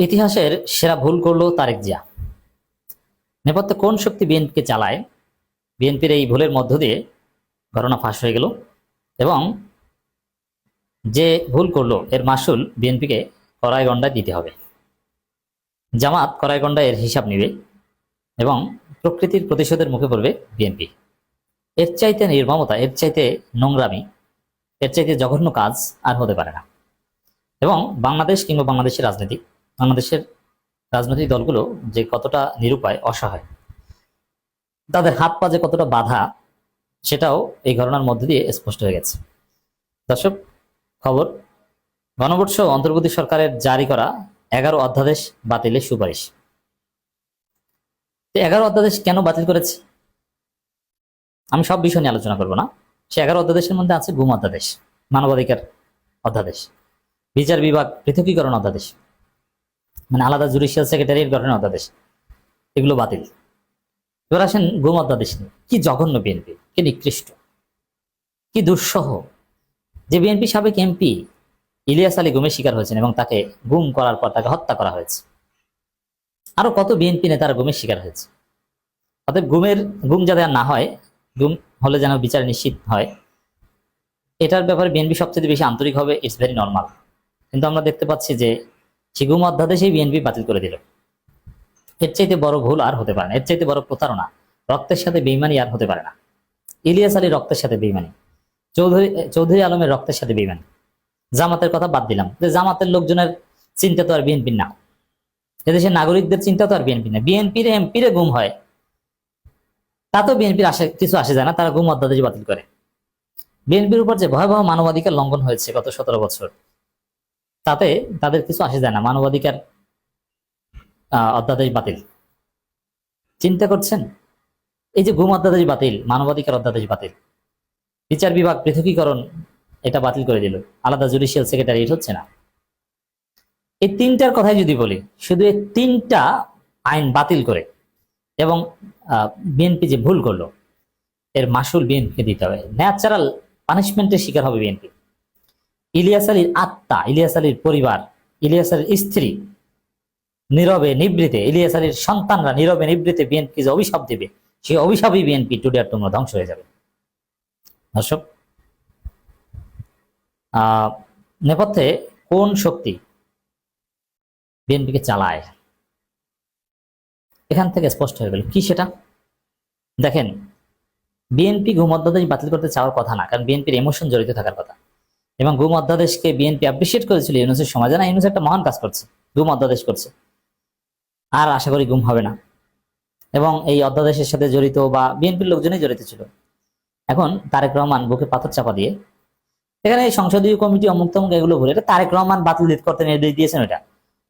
ইতিহাসের সেরা ভুল করলো তারেক জিয়া। নেপথ্যে কোন শক্তি বিএনপিকে চালায়? বিএনপির এই ভুলের মধ্য দিয়ে ঘটনা ফাঁস হয়ে গেল এবং যে ভুল করলো এর মাসুল বিএনপিকে কড়াই গন্ডায় দিতে হবে। জামাত কড়াই গন্ডায় এর হিসাব নিবে এবং প্রকৃতির প্রতিশোধের মুখে পড়বে বিএনপি। এর চাইতে নির্মমতা, এর চাইতে নোংরামি, এর চাইতে জঘন্য কাজ আর হতে পারে না। এবং বাংলাদেশ কিংবা বাংলাদেশের রাজনৈতিক দলগুলো যে কতটা নিরুপায়, অসহায়, তাদের হাত পা যে কতটা বাধা, সেটাও এই ঘটনার মধ্যে দিয়ে স্পষ্ট হয়ে গেছে। দর্শক, খবর, গণভোট সহ অন্তর্বর্তী সরকারের জারি করা 11 অধ্যাদেশ বাতিলের সুপারিশ। 11 অধ্যাদেশ কেন বাতিল করেছে আমি সব বিষয় নিয়ে আলোচনা করব না। সে 11 অধ্যাদেশের মধ্যে আছে গুম অধ্যাদেশ, মানবাধিকার অধ্যাদেশ, বিচার বিভাগ পৃথকীকরণ অধ্যাদেশ, মানে আলাদা জুডিশিয়াল সেক্রেটারির গঠনের অধ্যাদেশ, এগুলো বাতিল। এবার আসেন গুম অধ্যাদেশ নিয়ে। কি জঘন্য বিএনপি, কি নিকৃষ্ট, কি দুঃসহ যে বিএনপি সাবেক এমপি ইলিয়াস আলী গুমের শিকার হয়েছেন এবং তাকে গুম করার পর তাকে হত্যা করা হয়েছে। আরো কত বিএনপি নেতারা গুমের শিকার হয়েছে। অতএব গুম যাতে আর না হয়, গুম হলে যেন বিচার নিশ্চিত হয়, এটার ব্যাপারে বিএনপি সবচেয়ে বেশি আন্তরিক হবে। It's very normal. কিন্তু আমরা দেখতে পাচ্ছি যে সে গুম অধ্যাদেশেই বিএনপি বাতিল করে দিল। এর চাইতে বড় ভুল আর হতে পারে না, এর চাইতে বড় প্রতারণা, রক্তের সাথে বেইমানি আর হতে পারে না। ইলিয়াস আলী রক্তের সাথে বেইমানি, চৌধুরী আলমের রক্তের সাথে বেইমানি। জামাতের কথা বাদ দিলাম, যে জামাতের লোকজনের চিন্তা তো আর বিএনপির না, এদেশের নাগরিকদের চিন্তা তো আর বিএনপি না। বিএনপির এমপিরে গুম হয়, তাতেও বিএনপির কিছু আসে যায় না, তারা গুম অধ্যাদেশ বাতিল করে। বিএনপির উপর যে ভয়াবহ মানবাধিকার লঙ্ঘন হয়েছে গত 17 বছর, তাতে তাদের কিছু আসে যায় না। মানবাধিকার অধ্যাদেশ বাতিল, চিন্তা করছেন? এই যে গুম অধ্যাদেশ বাতিল, মানবাধিকার অধ্যাদেশ বাতিল, বিচার বিভাগ পৃথকীকরণ এটা বাতিল করে দিল, আলাদা জুডিশিয়াল সেক্রেটারি, এটা হচ্ছে না। এই তিনটার কথাই যদি বলি, শুধু এই তিনটা আইন বাতিল করে এবং বিএনপি যে ভুল করলো এর মাসুল বিএনপিকে দিতে হবে। ন্যাচারাল পানিশমেন্টের শিকার হবে বিএনপি। ইলিয়াস আলীর আত্মা, ইলিয়াস আলীর পরিবার, ইলিয়াস আলীর স্ত্রী নীরবে নিবৃতে, ইলিয়াস আলীর সন্তানরা নীরবে নিবৃতে বিএনপি যে অভিশাপ দেবে, সেই অভিশাপই বিএনপি টুডে আর টুমরো ধ্বংস হয়ে যাবে। দর্শক, নেপথ্যে কোন শক্তি বিএনপিকে চালায়, এখান থেকে স্পষ্ট হয়ে গেল। কি সেটা দেখেন, বিএনপি গুম অধ্যাদেশ বাতিল করতে চাওয়ার কথা না, কারণ বিএনপির ইমোশন জড়িত থাকার কথা। এবং গুম অধ্যাদেশকে বিএনপি অ্যাপ্রিসিয়েট করেছিল ইউনূসের সময়, জানা ইউনূস একটা মহান কাজ করছে, গুম অধ্যাদেশ করছে, আর আশা করি গুম হবে না। এবং এই অধ্যাদেশের সাথে জড়িত বা বিএনপির লোকজনই জড়িত ছিল। এখন তারেক রহমান বুকে পাথর চাপা দিয়ে এখানে সংসদীয় কমিটি অমুক তমুক এগুলো বলে, এটা তারেক রহমান বাতিল করতে নির্দেশ দিয়েছেন। এটা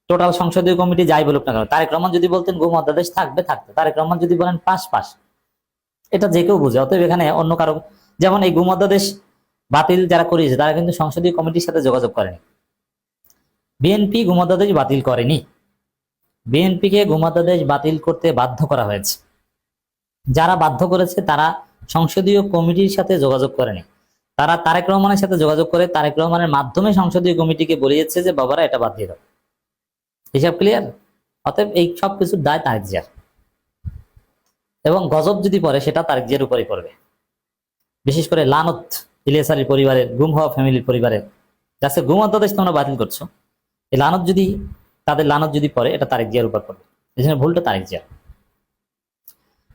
টোটাল সংসদীয় কমিটি যাই বলুক না কেন, তারেক রহমান যদি বলতেন গুম অধ্যাদেশ থাকবে থাকতো, তারেক রহমান যদি বলেন পাস পাস, এটা যে কেউ বুঝে। অতএব এখানে অন্য কারো, যেমন এই গুম অধ্যাদেশ বাতিল যারা করিয়েছে তারা কিন্তু সংসদীয় কমিটির সাথে যোগাযোগ করেনি। বিএনপি গুম অধ্যাদেশ বাতিল করেনি, বিএনপিকে গুম অধ্যাদেশ বাতিল করতে বাধ্য করা হয়েছে। যারা বাধ্য করেছে তারা সংসদীয় কমিটির সাথে যোগাযোগ করেনি, তারা তারেক রহমানের সাথে যোগাযোগ করে তারেক রহমানের মাধ্যমে সংসদীয় কমিটিকে বলিয়েছে যে বাবারা এটা বাদ দিয়ে দাও। হিসাব ক্লিয়ার? অতএব এই সব কিছুর দায় তারেক জিয়ার, এবং গজব যদি পড়ে সেটা তারেক জিয়ার উপরে পড়বে। বিশেষ করে লানত ইলিয়াস আলীর পরিবারের, গুম হওয়া ফ্যামিলির পরিবারের, যাচ্ছে গুম অধ্যাদেশ তোমরা বাতিল করছো, এই লানত যদি, তাদের লানত যদি পড়ে, এটা তারেক জিয়ার উপর পড়বে। এই জন্য ভুলটা তারেক জিয়ার।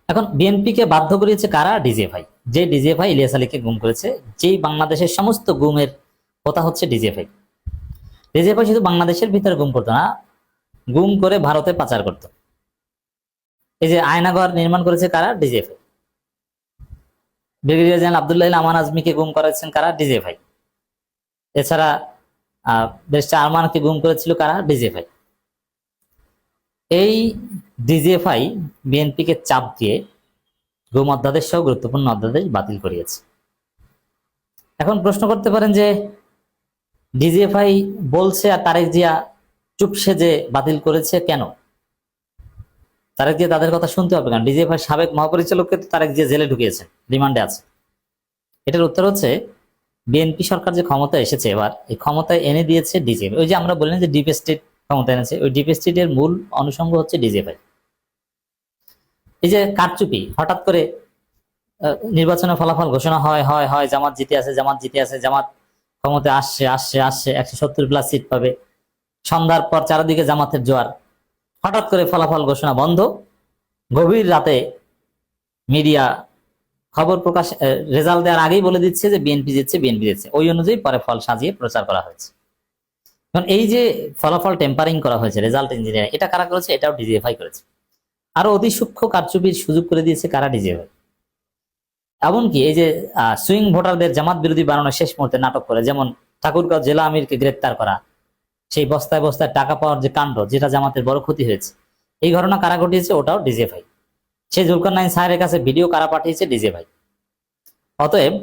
এখন বিএনপিকে বাধ্য করিয়েছে কারা? ডিজিএফআই। যে ডিজিএফআই ইলিয়াস আলীকে গুম করেছে, যেই বাংলাদেশের সমস্ত গুমের কথা হচ্ছে ডিজিএফআই। ডিজিএফআই শুধু বাংলাদেশের ভিতরে গুম করতো না, গুম করে ভারতে পাচার করত। এই যে আয়নাঘর নির্মাণ করেছে কারা? ডিজিএফআই। ব্রিগেডিয়ার জেনারেল আব্দুল্লাহ আমান আজমিকে গুম করেছেন কারা? ডিজিএফআই। এছাড়া ব্যারিস্টার আরমানকে গুম করেছিল কারা? ডিজিএফআই। এই ডিজিএফআই বিএনপিকে চাপ দিয়ে গুম অধ্যাদেশ সহ গুরুত্বপূর্ণ অধ্যাদেশ বাতিল করিয়েছে। এখন প্রশ্ন করতে পারেন যে ডিজিএফআই বলছে আর তারেক জিয়া চুপসে যে বাতিল করেছে কেন? তারেক জিয়া তাদের কথা শুনতে হবে কেন? ডিজিএফআই সাবেক মহাপরিচালককে তারেক জিয়া জেলে ঢুকিয়েছেন, রিমান্ডে আছে। এটার উত্তর হচ্ছে বিএনপি সরকার যে ক্ষমতা এসেছে এবার, এই ক্ষমতায় এনে দিয়েছে ডিজিএফআই। ওই যে আমরা বললেন যে ডিপ স্টেট ক্ষমতা এনেছে, ওই ডিপ স্টেটের মূল অনুষঙ্গ হচ্ছে ডিজিএফআই। এই যে কারচুপি, হঠাৎ করে নির্বাচনের ফলাফল ঘোষণা হয় হয় হয় জামাত জিতে আছে, জামাত জিতে আছে, জামাত ক্ষমতা আসছে আসছে আসছে, 170+ সিট পাবে, সন্ধ্যার পর চারিদিকে জামাতের জোয়ার, হঠাৎ করে ফলাফল ঘোষণা বন্ধ, গভীর রাতে মিডিয়া খবর প্রকাশ, রেজাল্ট দেওয়ার আগেই বলে দিচ্ছে যে বিএনপি জিতছে, বিএনপি জিতছে, ওই অনুযায়ী পরে ফল সাজিয়ে প্রচার করা হয়েছে। কারণ এই যে ফলাফল টেম্পারিং করা হয়েছে, রেজাল্ট ইঞ্জিনিয়ারিং, এটা কারা করেছে? এটাও ডিজিএফআই করেছে। আরো অতি সূক্ষ্ম কারচুপির সুযোগ করে দিয়েছে কারা? ডিজিএফআই। এমনকি এই যে সুইং ভোটারদের জামাত বিরোধী বানানো শেষ মুহূর্তে নাটক করে, যেমন ঠাকুরগাঁও জেলা আমিরকে গ্রেপ্তার করা, সেই বস্তায় বস্তায় টাকা পাওয়ার যে কাণ্ড, যেটা জামাতের বড় ক্ষতি হয়েছে, এই ঘটনা কারা ঘটিয়েছে? ওটাও ডিজিএফআই। সেই জুলকারনাইন সাহেবের কাছে ভিডিও কারা পাঠিয়েছে? ডিজিএফআই। অতএব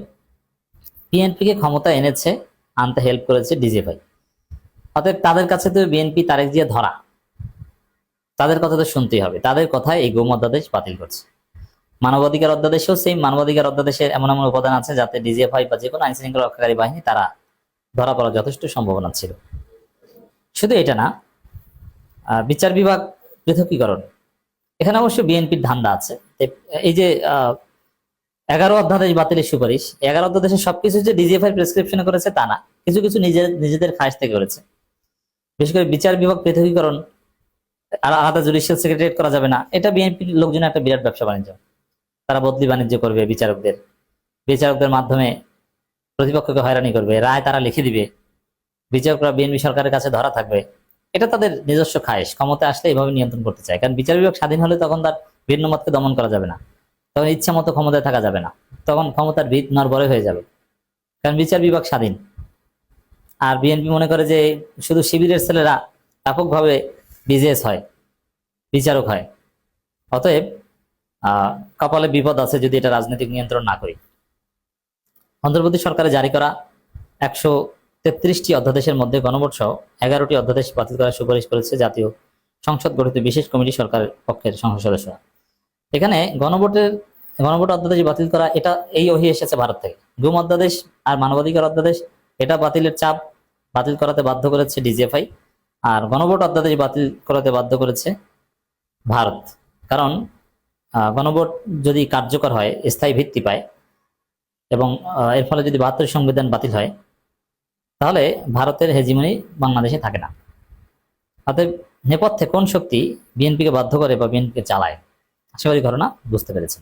বিএনপিকে ক্ষমতা এনেছে, আনতে হেল্প করেছে ডিজিএফআই। অতএব তাদের কাছে তো বিএনপি তারেক জিয়া ধরা, তাদের কথা তো শুনতেই হবে। তাদের কথায় এই গুম অধ্যাদেশ বাতিল করছে। মানবাধিকার অধ্যাদেশেও সেই মানবাধিকার অধ্যাদেশের এমন এমন উপাদান আছে যাতে ডিজিএফআই বা যে কোনো আইন শৃঙ্খলা রক্ষাকারী বাহিনী তারা ধরা পড়ার যথেষ্ট সম্ভাবনা ছিল। শুধু এটা না, বিচার বিভাগ পৃথকীকরণ, এখানে অবশ্য বিএনপির ধান্দা আছে। এই যে 11 অধ্যাদেশ বাতিলের সুপারিশ, 11 অধ্যাদেশের সবকিছু যে ডিজিএফআই প্রেসক্রিপশনে করেছে তা না, কিছু কিছু নিজেদের খায়েশ থেকে করেছে। বিশেষ করে বিচার বিভাগ পৃথকীকরণ, আর আলাদা জুডিশিয়াল সেক্রেটারিয়েট করা যাবে না, এটা বিএনপির লোকজন একটা বিরাট ব্যবসা বাণিজ্য। তারা বদলি বাণিজ্য করবে বিচারকদের মাধ্যমে প্রতিপক্ষকে হয়রানি করবে, রায় তারা লিখে দিবে, বিচারকরা বিএনপি সরকারের কাছে ধরা থাকবে। এটা তাদের নিজস্ব খায়েশ, ক্ষমতা আসলে এভাবে নিয়ন্ত্রণ করতে চায়। কারণ বিচার বিভাগ স্বাধীন হলে তখন তার ভিন্ন মতকে দমন করা যাবে না, তখন ইচ্ছা মতো ক্ষমতায় থাকা যাবে না, তখন ক্ষমতার ভিত নড়বড়ে হয়ে যাবে, কারণ বিচার বিভাগ স্বাধীন। আর বিএনপি মনে করে যে শুধু শিবিরের ছেলেরা ব্যাপকভাবে বিজেএস হয়, বিচারক হয়। অতএব কপালে বিপদ আছে যদি এটা রাজনৈতিক নিয়ন্ত্রণ না করি। অন্তর্বর্তী সরকারে জারি করা 133টি অধ্যাদেশের মধ্যে গণভোট সহ 11টি অধ্যাদেশ বাতিল করার সুপারিশ করেছে জাতীয় সংসদ গঠিত বিশেষ কমিটি সরকারের পক্ষের সংসদ সদস্যরা। এখানে গণভোট অধ্যাদেশ বাতিল করা, এটা এই ওহি এসেছে ভারত থেকে। গুম অধ্যাদেশ আর মানবাধিকার অধ্যাদেশ, এটা বাতিলের চাপ, বাতিল করাতে বাধ্য করেছে ডিজিএফআই। আর গণভোট অধ্যাদেশ বাতিল করাতে বাধ্য করেছে ভারত। কারণ গণভোট যদি কার্যকর হয়, স্থায়ী ভিত্তি পায়, এবং এর ফলে যদি 72 সংবিধান বাতিল হয়, তাহলে ভারতের হেজিমনি বাংলাদেশে থাকে না। অতএব নেপথ্যে কোন শক্তি বিএনপিকে বাধ্য করে বা বিএনপিকে চালায়, আশা করি ঘটনা বুঝতে পেরেছেন।